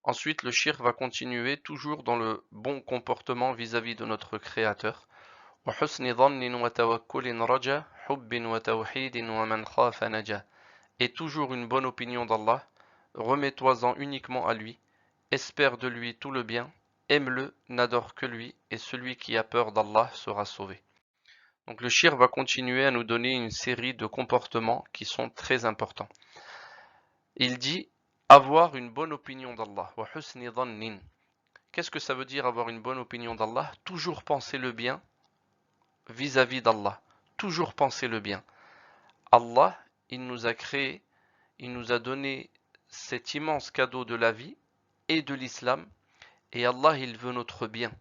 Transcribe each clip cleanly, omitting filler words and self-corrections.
Ensuite, le shirk va continuer toujours dans le bon comportement vis-à-vis de notre Créateur. وحسن ظن وتوكل رجا حب وتوحيد ومن خاف نجا. Et toujours une bonne opinion d'Allah, remets-toi-en uniquement à lui, espère de lui tout le bien, aime-le, n'adore que lui, et celui qui a peur d'Allah sera sauvé. Donc le shirk va continuer à nous donner une série de comportements qui sont très importants. Il dit avoir une bonne opinion d'Allah. Wa husni dhannin. Qu'est-ce que ça veut dire avoir une bonne opinion d'Allah? Toujours penser le bien vis-à-vis d'Allah. Toujours penser le bien. Allah, il nous a créé, il nous a donné cet immense cadeau de la vie et de l'islam, et Allah, il veut notre bien.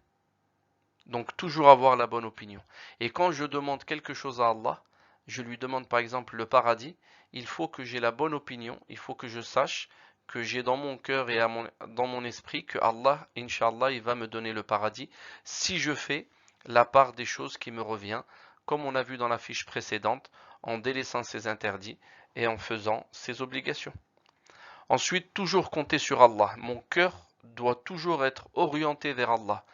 Donc toujours avoir la bonne opinion. Et quand je demande quelque chose à Allah, je lui demande par exemple le paradis, il faut que j'ai la bonne opinion, il faut que je sache que j'ai dans mon cœur et dans mon esprit que Allah, Inch'Allah, il va me donner le paradis si je fais la part des choses qui me revient, comme on a vu dans la fiche précédente, en délaissant ses interdits et en faisant ses obligations. Ensuite, toujours compter sur Allah. Mon cœur doit toujours être orienté vers Allah.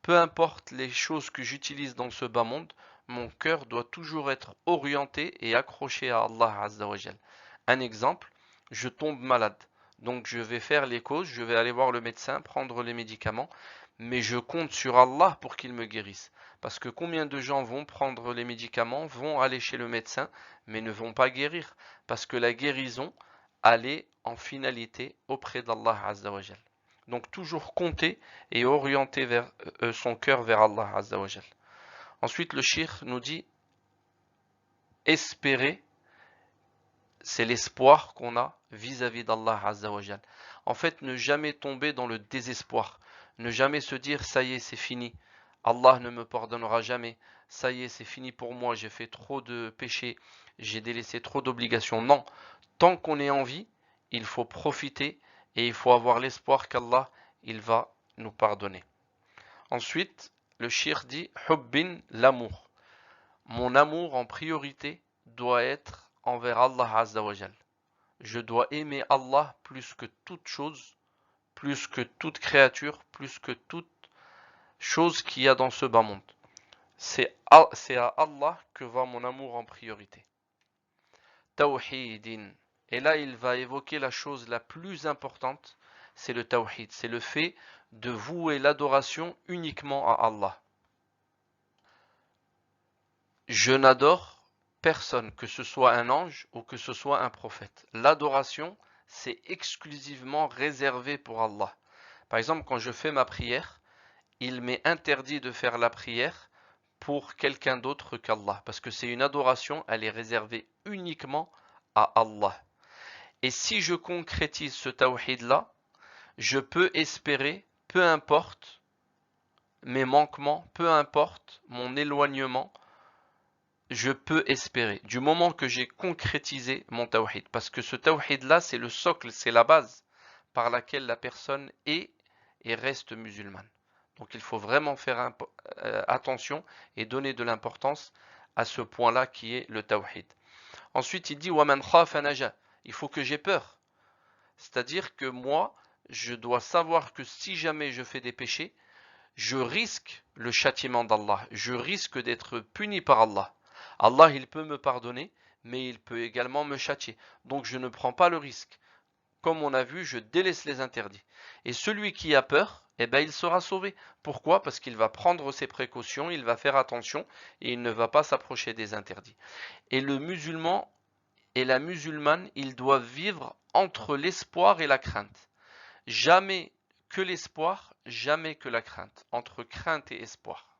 Peu importe les choses que j'utilise dans ce bas monde, mon cœur doit toujours être orienté et accroché à Allah Azza wa Jal. Un exemple, je tombe malade. Donc je vais faire les causes, je vais aller voir le médecin, prendre les médicaments, mais je compte sur Allah pour qu'il me guérisse. Parce que combien de gens vont prendre les médicaments, vont aller chez le médecin, mais ne vont pas guérir. Parce que la guérison, elle est en finalité auprès d'Allah Azza wa Jal. Donc toujours compter et orienter vers, son cœur vers Allah Azza wa Jal. Ensuite, le shirk nous dit espérer, c'est l'espoir qu'on a vis-à-vis d'Allah Azza wa Jal. En fait, ne jamais tomber dans le désespoir. Ne jamais se dire ça y est, c'est fini. Allah ne me pardonnera jamais. Ça y est, c'est fini pour moi. J'ai fait trop de péchés. J'ai délaissé trop d'obligations. Non. Tant qu'on est en vie, il faut profiter et il faut avoir l'espoir qu'Allah, il va nous pardonner. Ensuite, le shirk dit hubbin, l'amour. Mon amour en priorité doit être envers Allah Azza wa Jal. Je dois aimer Allah plus que toute chose, plus que toute créature, plus que toute chose qu'il y a dans ce bas monde. C'est à Allah que va mon amour en priorité. Tawhidin. Et là, il va évoquer la chose la plus importante, c'est le tawhid, c'est le fait de vouer l'adoration uniquement à Allah. Je n'adore personne, que ce soit un ange ou que ce soit un prophète. L'adoration, c'est exclusivement réservé pour Allah. Par exemple, quand je fais ma prière, il m'est interdit de faire la prière pour quelqu'un d'autre qu'Allah, parce que c'est une adoration, elle est réservée uniquement à Allah. Et si je concrétise ce tawhid-là, je peux espérer, peu importe mes manquements, peu importe mon éloignement, je peux espérer, du moment que j'ai concrétisé mon tawhid. Parce que ce tawhid-là, c'est le socle, c'est la base par laquelle la personne est et reste musulmane. Donc il faut vraiment faire attention et donner de l'importance à ce point-là qui est le tawhid. Ensuite, il dit وَمَنْ خَافَ نَجَا. Il faut que j'ai peur. C'est-à-dire que moi, je dois savoir que si jamais je fais des péchés, je risque le châtiment d'Allah. Je risque d'être puni par Allah. Allah, il peut me pardonner, mais il peut également me châtier. Donc je ne prends pas le risque. Comme on a vu, je délaisse les interdits. Et celui qui a peur, eh ben, il sera sauvé. Pourquoi? Parce qu'il va prendre ses précautions, il va faire attention et il ne va pas s'approcher des interdits. Et le musulman et la musulmane, ils doivent vivre entre l'espoir et la crainte. Jamais que l'espoir, jamais que la crainte. Entre crainte et espoir.